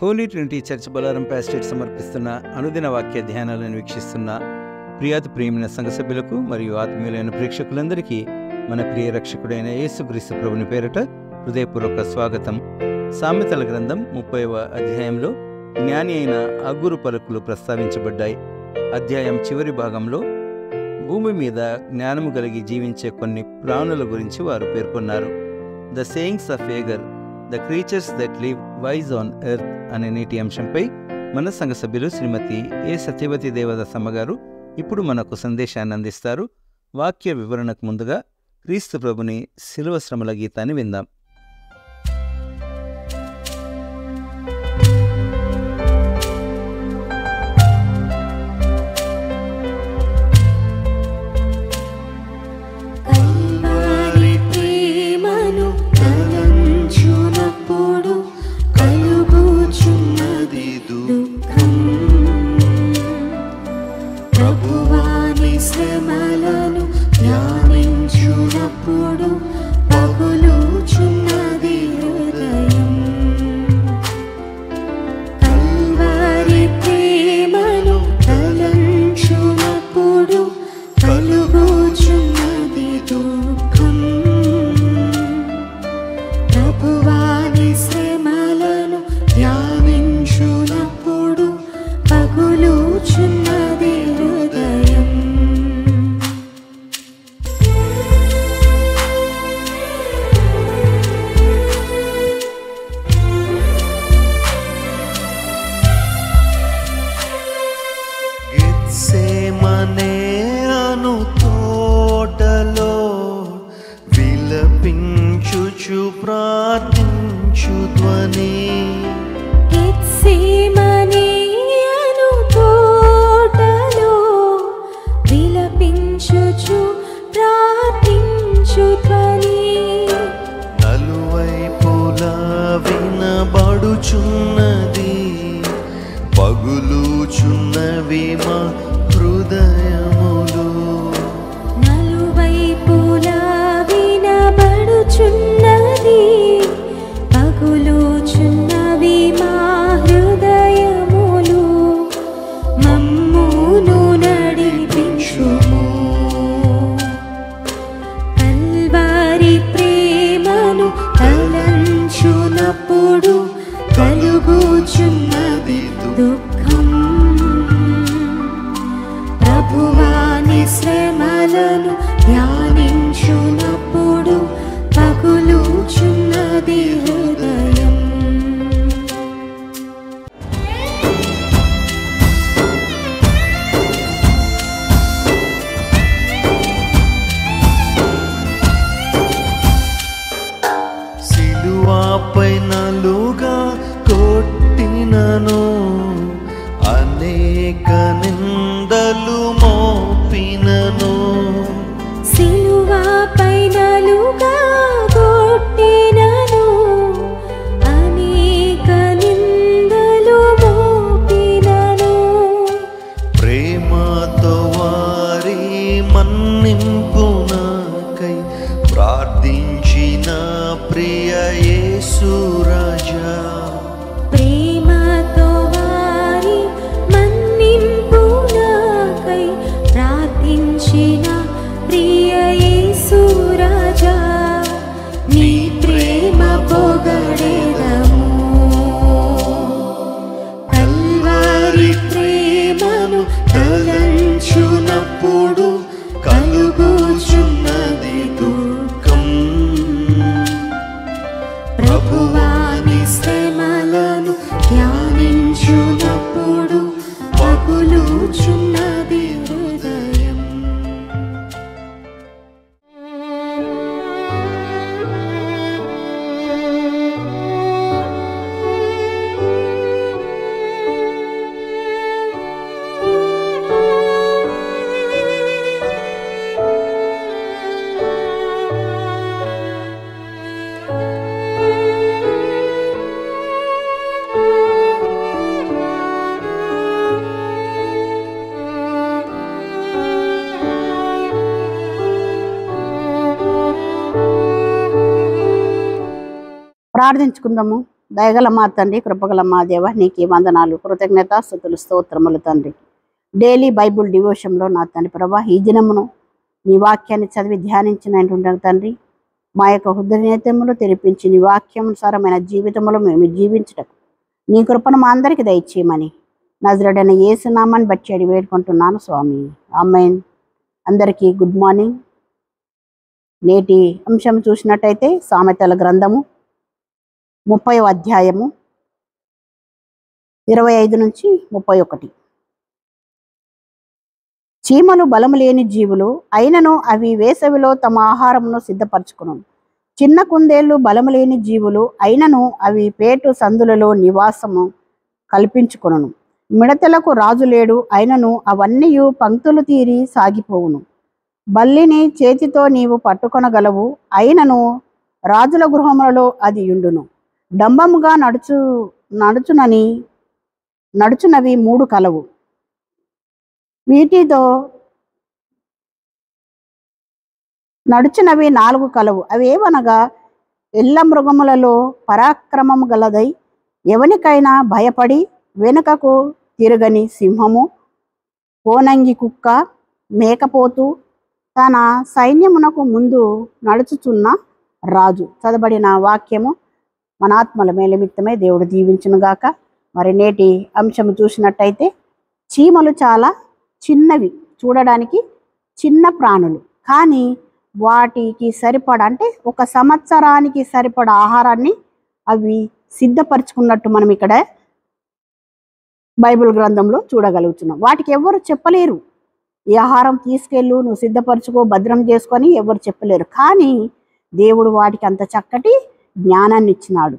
Holi Trinity Church Bollaram Pastorate సమర్పిస్తున్న అనుదిన వాక్య ధ్యానాలను వీక్షిస్తున్న ప్రియమైన సంఘ సభ్యులకు మరియు ఆత్మీయులైన ప్రేక్షకులందరికీ మన ప్రియ రక్షకుడైన యేసుక్రీస్తు ప్రభుని పేరిట హృదయపూర్వక స్వాగతం. సామెతల గ్రంథం 30వ అధ్యాయంలో జ్ఞాని అయిన అగురు పలుకులు ప్రస్తావించబడ్డాయి. అధ్యాయం చివరి భాగంలో భూమి మీద జ్ఞానము కలిగి జీవించే కొన్ని ప్రాణుల గురించి వారు పేర్కొన్నారు. The sayings of Agur, the creatures that live wise on earth అనే నేటి అంశంపై మన సంఘ సభ్యులు శ్రీమతి ఏ సత్యవతి దేవదాసమ్మ గారు ఇప్పుడు మనకు సందేశాన్ని అందిస్తారు. వాక్య వివరణకు ముందుగా క్రీస్తు ప్రభుని శిలువ శ్రమల గీతాన్ని విందాం. ప్రార్థించుకుందాము. దయగల మా తండ్రి, కృపగల మా దేవ, నీకు వందనాలు, కృతజ్ఞత, స్తుతులు, స్తోత్రములు తండ్రి. డైలీ బైబుల్ డివోషన్లో నా తండ్రి ప్రభా, ఈ దినమును నీ వాక్యాన్ని చదివి ధ్యానించినటువంటి తండ్రి, మా యొక్క హృదయములు తెరిపించి నీ వాక్యానుసారమైన జీవితంలో మేము జీవించటం నీ కృపను మా అందరికీ దయచేయమని నజరేయుడైన యేసు నామాన్ని బట్టి అడిగి వేడుకుంటున్నాను స్వామి. ఆమేన్. అందరికీ గుడ్ మార్నింగ్. నేటి అంశం చూసినట్టయితే సామెతల గ్రంథము 30వ అధ్యాయము 25 నుంచి 31. చీమలు బలము లేని జీవులు, అయినను అవి వేసవిలో తమ ఆహారమును సిద్ధపరచుకును. చిన్న కుందేళ్లు బలము లేని జీవులు, అయినను అవి పేటు సందులలో నివాసము కల్పించుకొనును. మిడతలకు రాజు లేడు, అయినను అవన్నీ పంక్తులు తీరి సాగిపోవును. బల్లిని చేతితో నీవు పట్టుకొనగలవు, అయినను రాజుల గృహములలో అది యుండును. డంబముగా నడుచునవి 3 కలవు, వీటితో నడుచునవి 4 కలవు. అవేవనగా ఎల్ల మృగములలో పరాక్రమము గలదై ఎవనికైనా భయపడి వెనుకకు తిరగని సింహము, కోనంగి కుక్క, మేకపోతు, తన సైన్యమునకు ముందు నడుచుచున్న రాజు. చదబడిన వాక్యము మన ఆత్మల మేలమిత్తమే దేవుడు దీవించునుగాక. మరి నేటి అంశము చూసినట్టయితే చీమలు చాలా చిన్నవి, చూడడానికి చిన్న ప్రాణులు, కానీ వాటికి సరిపడ అంటే 1 సంవత్సరానికి సరిపడ ఆహారాన్ని అవి సిద్ధపరచుకున్నట్టు మనం ఇక్కడ బైబిల్ గ్రంథంలో చూడగలుగుతున్నాం. వాటికి ఎవరు చెప్పలేరు, ఈ ఆహారం తీసుకెళ్ళు, నువ్వు సిద్ధపరచుకో, భద్రం చేసుకొని ఎవరు చెప్పలేరు. కానీ దేవుడు వాటికి అంత చక్కటి జ్ఞానాన్ని ఇచ్చినాడు.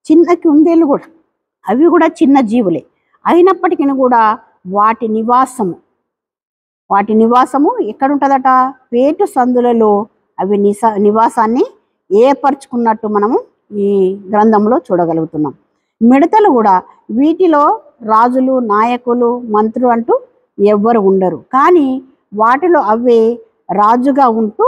చిన్న కుందేళ్ళు కూడా, అవి కూడా చిన్న జీవులే, అయినప్పటికీ కూడా వాటి నివాసము ఎక్కడుంటుందట? పేటు సందులలో అవి నివాసాన్ని ఏర్పరచుకున్నట్టు మనము ఈ గ్రంథంలో చూడగలుగుతున్నాం. మిడతలు కూడా, వీటిలో రాజులు, నాయకులు, మంత్రులు అంటూ ఎవ్వరు ఉండరు, కానీ వాటిలో అవే రాజుగా ఉంటూ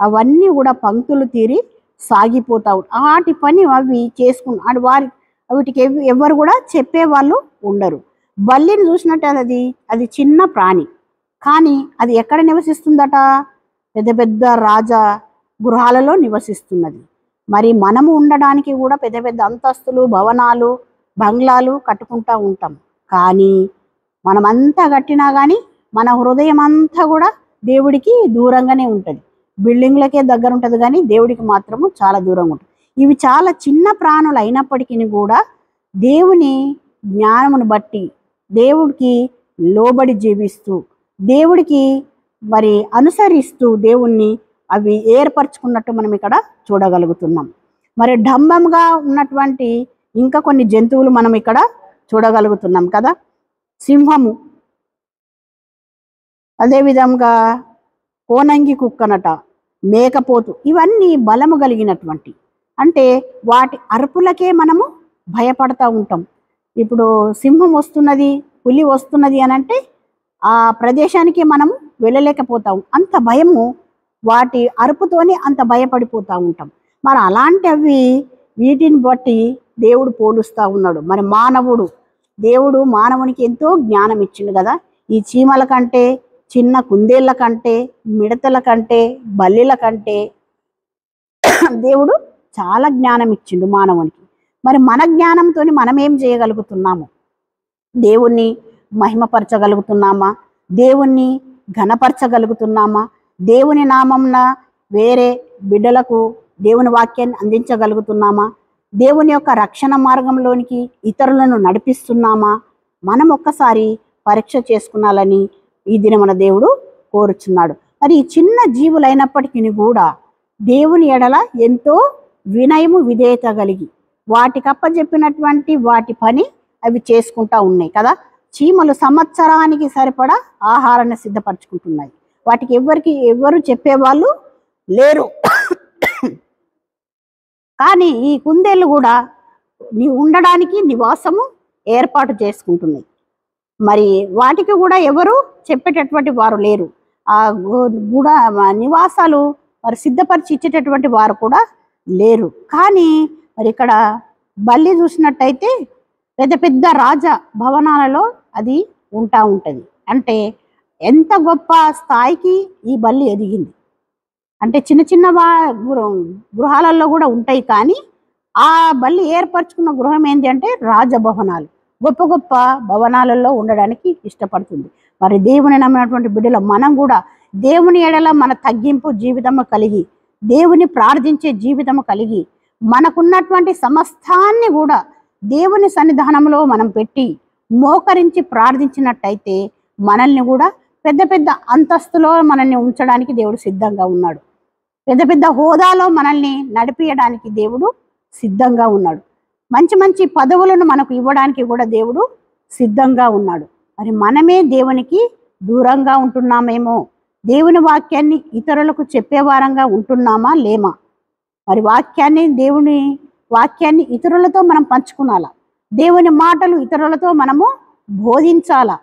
అవన్నీ కూడా పంక్తులు తీరి సాగిపోతావు. వాటి పని అవి చేసుకుని వీటికి ఎవరు కూడా చెప్పేవాళ్ళు ఉండరు. బల్లిని చూసినట్టు అది చిన్న ప్రాణి, కానీ అది ఎక్కడ నివసిస్తుందట? పెద్ద పెద్ద రాజా గృహాలలో నివసిస్తున్నది. మరి మనము ఉండడానికి కూడా పెద్ద పెద్ద అంతస్తులు, భవనాలు, బంగ్లాలు కట్టుకుంటూ ఉంటాం. కానీ మనమంతా కట్టినా కానీ మన హృదయం అంతా కూడా దేవుడికి దూరంగానే ఉంటుంది. బిల్డింగ్లకే దగ్గర ఉంటుంది, కానీ దేవుడికి మాత్రము చాలా దూరంగా ఉంటుంది. ఇవి చాలా చిన్న ప్రాణులు అయినప్పటికీ కూడా దేవుని జ్ఞానమును బట్టి, దేవుడికి లోబడి జీవిస్తూ, దేవుడికి మరి అనుసరిస్తూ దేవుణ్ణి అవి ఏర్పరచుకున్నట్టు మనం ఇక్కడ చూడగలుగుతున్నాం. మరి డంబంగా ఉన్నటువంటి ఇంకా కొన్ని జంతువులు మనం ఇక్కడ చూడగలుగుతున్నాం కదా. సింహము, అదేవిధంగా కోనంగి కుక్కనట, మేకపోతు, ఇవన్నీ బలము కలిగినటువంటి, అంటే వాటి అరుపులకే మనము భయపడతా ఉంటాం. ఇప్పుడు సింహం వస్తున్నది, పులి వస్తున్నది అని అంటే ఆ ప్రదేశానికి మనము వెళ్ళలేకపోతాం. అంత భయము, వాటి అరుపుతోనే అంత భయపడిపోతూ ఉంటాం. మరి అలాంటివి వీటిని బట్టి దేవుడు పోలుస్తూ ఉన్నాడు. మరి దేవుడు మానవునికి ఎంతో జ్ఞానం ఇచ్చిండు కదా. ఈ చీమల కంటే, చిన్న కుందేళ్ల కంటే, మిడతల కంటే, బల్లిల కంటే దేవుడు చాలా జ్ఞానం ఇచ్చిండు మానవునికి. మరి మన జ్ఞానంతో మనం ఏం చేయగలుగుతున్నాము? దేవుణ్ణి మహిమపరచగలుగుతున్నామా? దేవుణ్ణి ఘనపరచగలుగుతున్నామా? దేవుని నామంన వేరే బిడ్డలకు దేవుని వాక్యాన్ని అందించగలుగుతున్నామా? దేవుని యొక్క రక్షణ మార్గంలోనికి ఇతరులను నడిపిస్తున్నామా? మనం ఒక్కసారి పరీక్ష చేసుకున్నాలని ఈ దినమున దేవుడు కోరుచున్నాడు. మరి ఈ చిన్న జీవులైనప్పటికీ కూడా దేవుని ఎడల ఎంతో వినయము, విధేయత కలిగి వాటికి అప్పచెప్పినటువంటి వాటి పని అవి చేసుకుంటా ఉన్నాయి కదా. చీమలు సంవత్సరానికి సరిపడా ఆహారాన్ని సిద్ధపరచుకుంటున్నాయి. వాటికి ఎవరు చెప్పేవాళ్ళు లేరు. కానీ ఈ కుందేళ్ళు కూడా ఉండడానికి నివాసము ఏర్పాటు చేసుకుంటున్నాయి. మరి వాటికి కూడా ఎవరు చెప్పేటటువంటి వారు లేరు. ఆ కూడా నివాసాలు మరి సిద్ధపరిచి ఇచ్చేటటువంటి వారు కూడా లేరు. కానీ మరి ఇక్కడ బల్లి చూసినట్టయితే పెద్ద పెద్ద రాజ భవనాలలో అది ఉంటుంది. అంటే ఎంత గొప్ప స్థాయికి ఈ బల్లి ఎదిగింది. అంటే చిన్న చిన్న గృహాలలో కూడా ఉంటాయి, కానీ ఆ బల్లి ఏర్పరచుకున్న గృహం ఏంటి అంటే రాజభవనాలు, గొప్ప గొప్ప భవనాలలో ఉండడానికి ఇష్టపడుతుంది. మరి దేవుని నమ్మినటువంటి బిడ్డలు మనం కూడా దేవుని ఎడల మన తగ్గింపు జీవితము కలిగి, దేవుని ప్రార్థించే జీవితము కలిగి, మనకున్నటువంటి సమస్తాన్ని కూడా దేవుని సన్నిధానంలో మనం పెట్టి మోకరించి ప్రార్థించినట్టయితే మనల్ని కూడా పెద్ద పెద్ద అంతస్తులో మనల్ని ఉంచడానికి దేవుడు సిద్ధంగా ఉన్నాడు. పెద్ద పెద్ద హోదాలో మనల్ని నడిపించడానికి దేవుడు సిద్ధంగా ఉన్నాడు. మంచి మంచి పదవులను మనకు ఇవ్వడానికి కూడా దేవుడు సిద్ధంగా ఉన్నాడు. మరి మనమే దేవునికి దూరంగా ఉంటున్నామేమో, దేవుని వాక్యాన్ని ఇతరులకు చెప్పేవారంగా ఉంటున్నామా లేమా? మరి దేవుని వాక్యాన్ని ఇతరులతో మనం పంచుకునాలా, దేవుని మాటలు ఇతరులతో మనము బోధించాలా,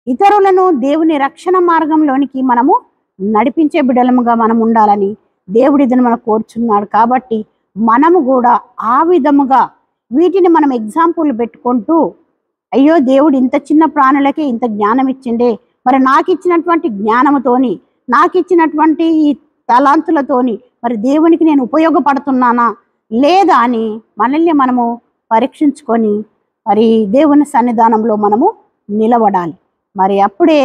ఇతరులను దేవుని రక్షణ మార్గంలోనికి మనము నడిపించే బిడ్డలముగా మనం ఉండాలని దేవుడి దీన్ని మనం కోరుచున్నాడు. కాబట్టి మనము కూడా ఆ విధముగా వీటిని మనం ఎగ్జాంపుల్ పెట్టుకుంటూ, అయ్యో దేవుడు ఇంత చిన్న ప్రాణులకే ఇంత జ్ఞానం ఇచ్చిండే, మరి నాకు ఇచ్చినటువంటి జ్ఞానముతోని, నాకు ఇచ్చినటువంటి ఈ తలాంతులతోని మరి దేవునికి నేను ఉపయోగపడుతున్నానా లేదా అని మనల్ని మనము పరీక్షించుకొని మరి దేవుని సన్నిధానంలో మనము నిలబడాలి. మరి అప్పుడే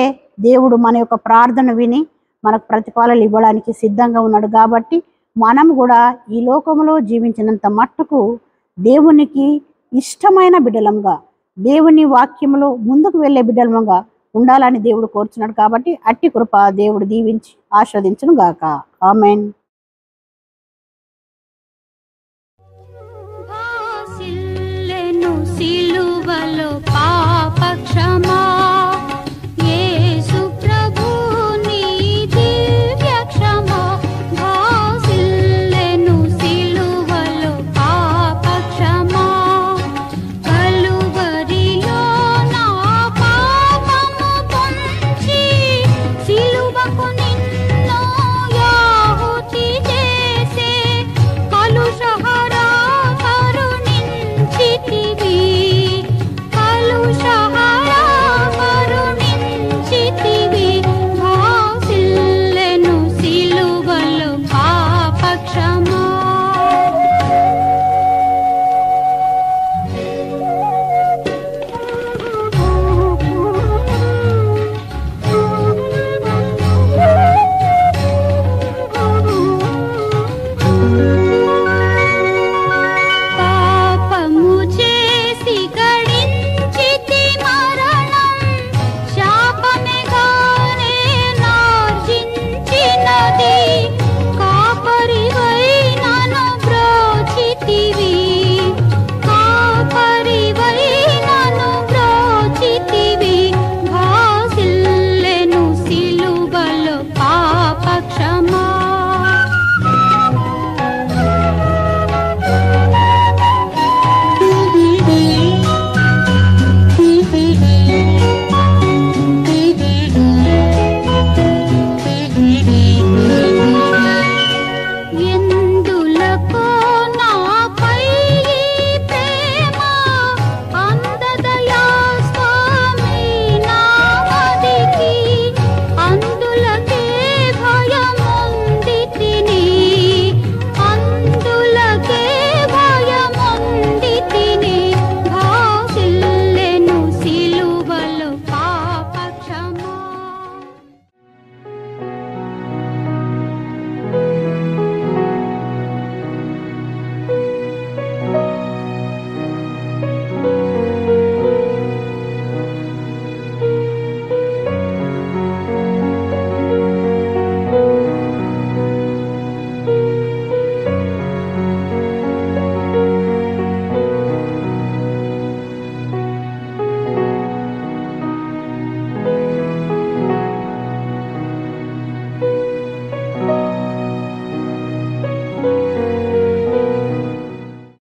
దేవుడు మన యొక్క ప్రార్థన విని మనకు ప్రతిఫలాలు ఇవ్వడానికి సిద్ధంగా ఉన్నాడు. కాబట్టి మనం కూడా ఈ లోకంలో జీవించినంత మట్టుకు దేవునికి ఇష్టమైన బిడ్డలంగా, దేవుని వాక్యంలో ముందుకు వెళ్ళే బిడ్డలంగా ఉండాలని దేవుడు కోరుచున్నాడు. కాబట్టి అట్టి కృప దేవుడు దీవించి ఆస్వాదించును గాక. ఆమెన్.